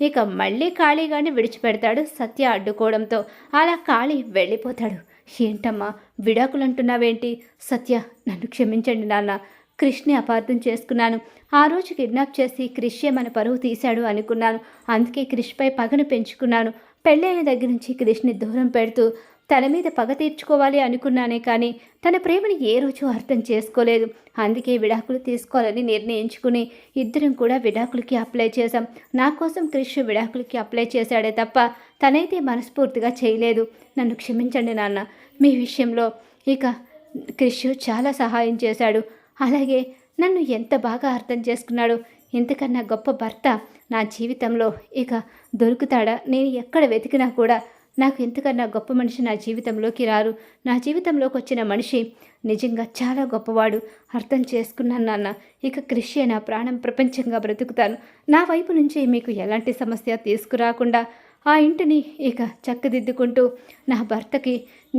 ఇక మళ్ళీ కాళీగాని విడిచిపెడతాడు సత్య అడ్డుకోవడంతో. అలా కాళీ వెళ్ళిపోతాడు. ఏంటమ్మా విడాకులు అంటున్నావేంటి? సత్య, నన్ను క్షమించండి నాన్న. క్రిష్ని అపార్థం చేసుకున్నాను. ఆ రోజు కిడ్నాప్ చేసి క్రిషే మన పరువు తీశాడు అనుకున్నాను. అందుకే క్రిష్పై పగను పెంచుకున్నాను. పెళ్ళైన దగ్గర నుంచి క్రిష్ని దూరం పెడుతూ తన మీద పగ తీర్చుకోవాలి అనుకున్నానే కానీ తన ప్రేమని ఏ రోజు అర్థం చేసుకోలేదు. అందుకే విడాకులు తీసుకోవాలని నిర్ణయించుకుని ఇద్దరం కూడా విడాకులకి అప్లై చేశాం. నా కోసం క్రిష్ విడాకులకి అప్లై చేశాడే తప్ప తనైతే మనస్ఫూర్తిగా చేయలేదు. నన్ను క్షమించండి నాన్న. మీ విషయంలో ఇక క్రిష్ చాలా సహాయం చేశాడు. అలాగే నన్ను ఎంత బాగా అర్థం చేసుకున్నాడు. ఇంతకన్నా గొప్ప భర్త నా జీవితంలో ఇక దొరుకుతాడా? నేను ఎక్కడ వెతికినా కూడా నాకు ఇంతకన్నా గొప్ప మనిషి నా జీవితంలోకి రారు. నా జీవితంలోకి వచ్చిన మనిషి నిజంగా చాలా గొప్పవాడు. అర్థం చేసుకున్నాను నాన్న. ఇక క్రిషే నా ప్రాణం ప్రపంచంగా బ్రతుకుతాను. నా వైపు నుంచి మీకు ఎలాంటి సమస్య తీసుకురాకుండా ఆ ఇంటిని ఇక చక్కదిద్దుకుంటూ నా భర్తకి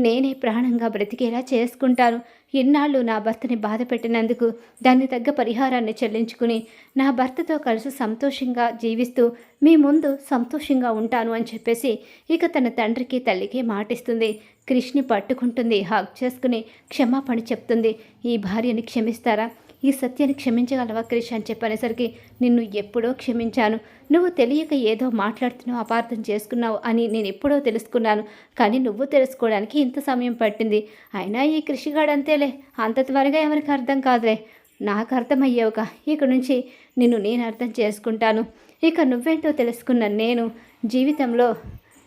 నేనే ప్రాణంగా బ్రతికేలా చేసుకుంటాను. ఇన్నాళ్ళు నా భర్తని బాధ పెట్టినందుకు దాన్ని తగ్గ పరిహారాన్ని చెల్లించుకుని నా భర్తతో కలిసి సంతోషంగా జీవిస్తూ మీ ముందు సంతోషంగా ఉంటాను అని చెప్పేసి ఇక తన తండ్రికి తల్లికి మాటిస్తుంది. క్రిష్ని పట్టుకుంటుంది, హగ్ చేసుకుని క్షమాపణ చెప్తుంది. ఈ భార్యని క్షమిస్తారా? ఈ సత్యాన్ని క్షమించగలవా క్రిష్ అని చెప్పనేసరికి నిన్ను ఎప్పుడో క్షమించాను. నువ్వు తెలియక ఏదో మాట్లాడుతున్నావు, అపార్థం చేసుకున్నావు అని నేను ఎప్పుడో తెలుసుకున్నాను. కానీ నువ్వు తెలుసుకోవడానికి ఇంత సమయం పట్టింది. అయినా ఈ కృషిగాడంతేలే, అంత త్వరగా ఎవరికి అర్థం కాదులే. నాకు అర్థమయ్యావుగా. ఇక నుంచి నిన్ను నేను అర్థం చేసుకుంటాను. ఇక నువ్వేంటో తెలుసుకున్న నేను జీవితంలో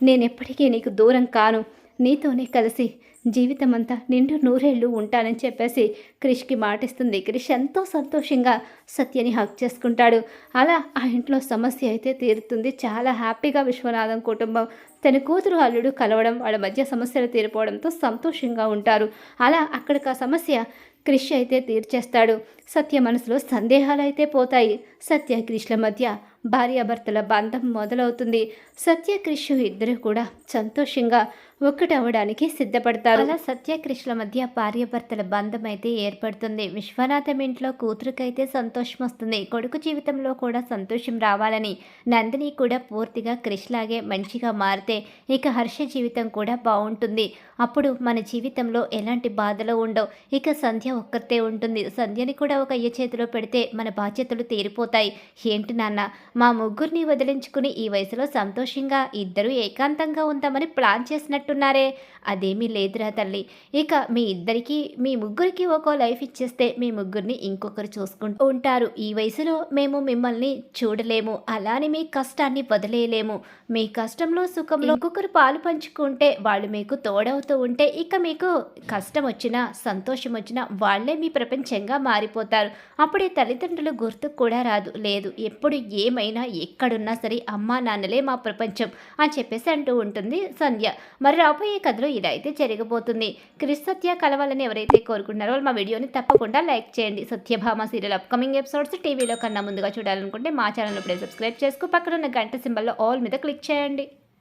నేనెప్పటికీ నీకు దూరం కాను. నీతోనే కలిసి జీవితం అంతా నిండు నూరేళ్ళు ఉంటానని చెప్పేసి క్రిష్కి మాటిస్తుంది. క్రిష్ ఎంతో సంతోషంగా సత్యని హక్ చేసుకుంటాడు. అలా ఆ ఇంట్లో సమస్య అయితే తీరుతుంది. చాలా హ్యాపీగా విశ్వనాథం కుటుంబం తన కూతురు అల్లుడు కలవడం, వాళ్ళ మధ్య సమస్యలు తీరిపోవడంతో సంతోషంగా ఉంటారు. అలా అక్కడికి ఆ సమస్య క్రిష్ అయితే తీర్చేస్తాడు. సత్య మనసులో సందేహాలు అయితే పోతాయి. సత్య క్రిష్ల మధ్య భార్యాభర్తల బంధం మొదలవుతుంది. సత్య క్రిష్ ఇద్దరు కూడా సంతోషంగా ఒక్కటవ్వడానికి సిద్ధపడతారు. అలా సత్య క్రిష్ల మధ్య భార్యాభర్తల బంధం అయితే ఏర్పడుతుంది. విశ్వనాథం ఇంట్లో కూతురుకైతే సంతోషం వస్తుంది. కొడుకు జీవితంలో కూడా సంతోషం రావాలని నందిని కూడా పూర్తిగా క్రిష్ లాగే మంచిగా మారితే ఇక హర్ష జీవితం కూడా బాగుంటుంది. అప్పుడు మన జీవితంలో ఎలాంటి బాధలు ఉండవు. ఇక సంధ్య ఒక్కరితే ఉంటుంది. సంధ్యని కూడా ఒక అయ్య చేతిలో పెడితే మన బాధ్యతలు తీరిపోతాయి. ఏంటి నాన్న, మా ముగ్గురిని వదిలించుకుని ఈ వయసులో సంతోషంగా ఇద్దరు ఏకాంతంగా ఉందామని ప్లాన్ చేసినట్టున్నారే? అదేమీ లేదురా తల్లి. ఇక మీ ముగ్గురికి ఒక్కో లైఫ్ ఇచ్చేస్తే మీ ముగ్గురిని ఇంకొకరు చూసుకుంటూ ఉంటారు. ఈ వయసులో మేము మిమ్మల్ని చూడలేము, అలానే మీ కష్టాన్ని వదిలేయలేము. మీ కష్టంలో సుఖంలో ఇంకొకరు పాలు పంచుకుంటే వాళ్ళు మీకు తోడవుతూ ఉంటే ఇక మీకు కష్టం వచ్చినా సంతోషం వచ్చినా వాళ్లే మీ ప్రపంచంగా మారిపోతారు. అప్పుడే తల్లిదండ్రులు గుర్తుకు కూడా రాదు. లేదు, ఎప్పుడు ఏమైనా ఎక్కడున్నా సరే అమ్మా నాన్నలే మా ప్రపంచం అని చెప్పేసి అంటూ ఉంటుంది సంధ్య. మరి రాబోయే కథలో ఇలా అయితే జరగబోతుంది. క్రిష్ సత్య కలవాలని ఎవరైతే కోరుకుంటున్నారో వాళ్ళు మా వీడియోని తప్పకుండా లైక్ చేయండి. సత్యభామ సీరియల్ అప్కమింగ్ ఎపిసోడ్స్ టీవీలో కన్నా ముందుగా చూడాలనుకుంటే మా ఛానల్ ఇప్పుడే సబ్స్క్రైబ్ చేసుకో, పక్కన ఉన్న గంట సింబల్లో ఆల్ మీద క్లిక్ చేయండి.